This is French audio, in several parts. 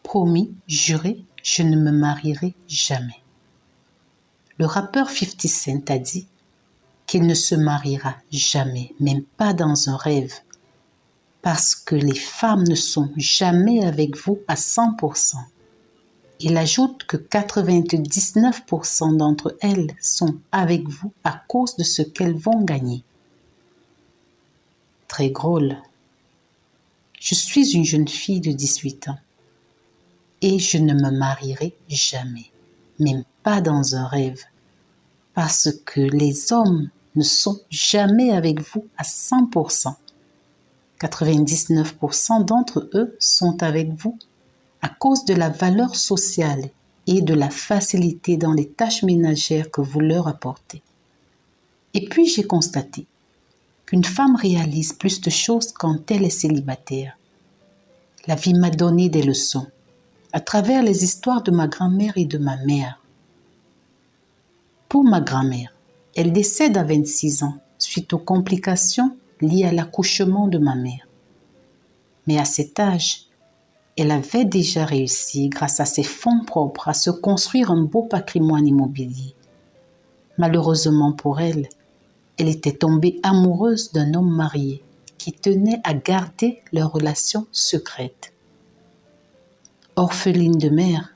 Promis, juré, je ne me marierai jamais. Le rappeur 50 Cent a dit qu'il ne se mariera jamais, même pas dans un rêve, parce que les femmes ne sont jamais avec vous à 100%. Il ajoute que 99% d'entre elles sont avec vous à cause de ce qu'elles vont gagner. Très drôle. Je suis une jeune fille de 18 ans et je ne me marierai jamais, même pas dans un rêve, parce que les hommes ne sont jamais avec vous à 100%. 99% d'entre eux sont avec vous à cause de la valeur sociale et de la facilité dans les tâches ménagères que vous leur apportez. Et puis j'ai constaté qu'une femme réalise plus de choses quand elle est célibataire. La vie m'a donné des leçons à travers les histoires de ma grand-mère et de ma mère. Pour ma grand-mère, elle décède à 26 ans suite aux complications liées à l'accouchement de ma mère. Mais à cet âge, elle avait déjà réussi, grâce à ses fonds propres, à se construire un beau patrimoine immobilier. Malheureusement pour elle, elle était tombée amoureuse d'un homme marié qui tenait à garder leur relation secrète. Orpheline de mère,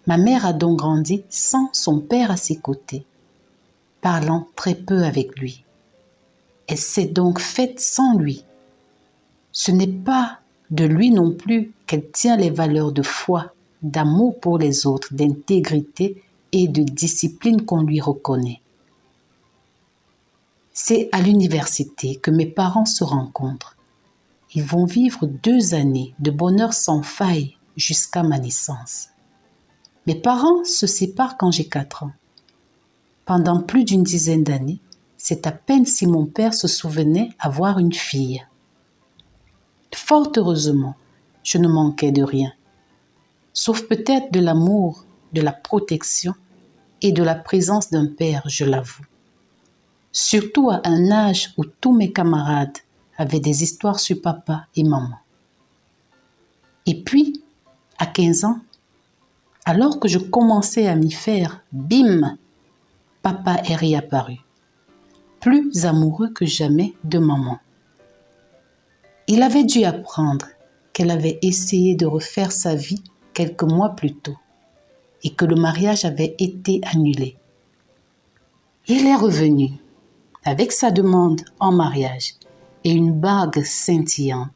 ma mère a donc grandi sans son père à ses côtés, parlant très peu avec lui. Elle s'est donc faite sans lui. Ce n'est pas de lui non plus qu'elle tient les valeurs de foi, d'amour pour les autres, d'intégrité et de discipline qu'on lui reconnaît. C'est à l'université que mes parents se rencontrent. Ils vont vivre 2 années de bonheur sans faille jusqu'à ma naissance. Mes parents se séparent quand j'ai 4 ans. Pendant plus d'une dizaine d'années, c'est à peine si mon père se souvenait avoir une fille. Fort heureusement, je ne manquais de rien, sauf peut-être de l'amour, de la protection et de la présence d'un père, je l'avoue. Surtout à un âge où tous mes camarades avaient des histoires sur papa et maman. Et puis, à 15 ans, alors que je commençais à m'y faire, bim, papa est réapparu, plus amoureux que jamais de maman. Il avait dû apprendre qu'elle avait essayé de refaire sa vie quelques mois plus tôt et que le mariage avait été annulé. Il est revenu avec sa demande en mariage et une bague scintillante.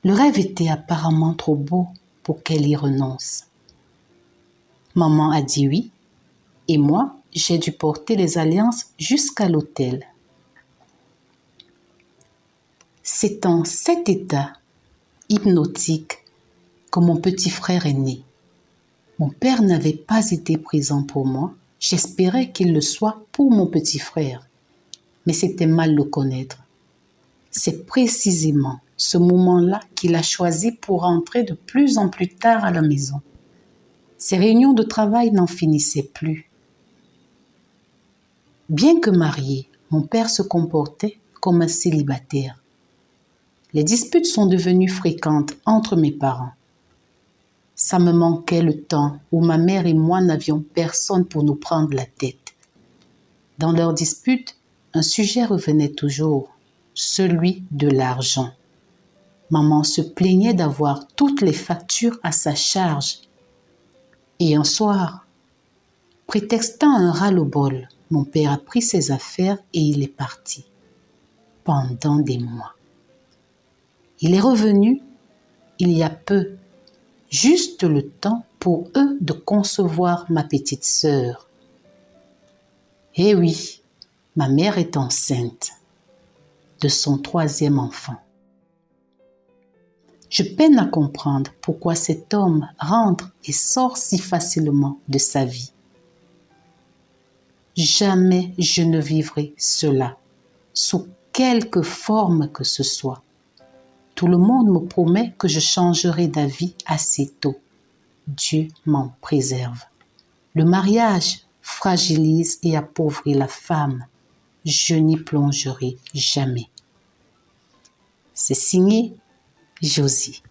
Le rêve était apparemment trop beau pour qu'elle y renonce. Maman a dit oui et moi, j'ai dû porter les alliances jusqu'à l'autel. C'est en cet état hypnotique que mon petit frère est né. Mon père n'avait pas été présent pour moi. J'espérais qu'il le soit pour mon petit frère. Mais c'était mal le connaître. C'est précisément ce moment-là qu'il a choisi pour rentrer de plus en plus tard à la maison. Ses réunions de travail n'en finissaient plus. Bien que marié, mon père se comportait comme un célibataire. Les disputes sont devenues fréquentes entre mes parents. Ça me manquait le temps où ma mère et moi n'avions personne pour nous prendre la tête. Dans leurs disputes, un sujet revenait toujours, celui de l'argent. Maman se plaignait d'avoir toutes les factures à sa charge. Et un soir, prétextant un ras-le-bol, mon père a pris ses affaires et il est parti. Pendant des mois. Il est revenu il y a peu, juste le temps pour eux de concevoir ma petite sœur. Eh oui, ma mère est enceinte de son 3e enfant. Je peine à comprendre pourquoi cet homme rentre et sort si facilement de sa vie. Jamais je ne vivrai cela, sous quelque forme que ce soit. Tout le monde me promet que je changerai d'avis assez tôt. Dieu m'en préserve. Le mariage fragilise et appauvrit la femme. Je n'y plongerai jamais. C'est signé Josie.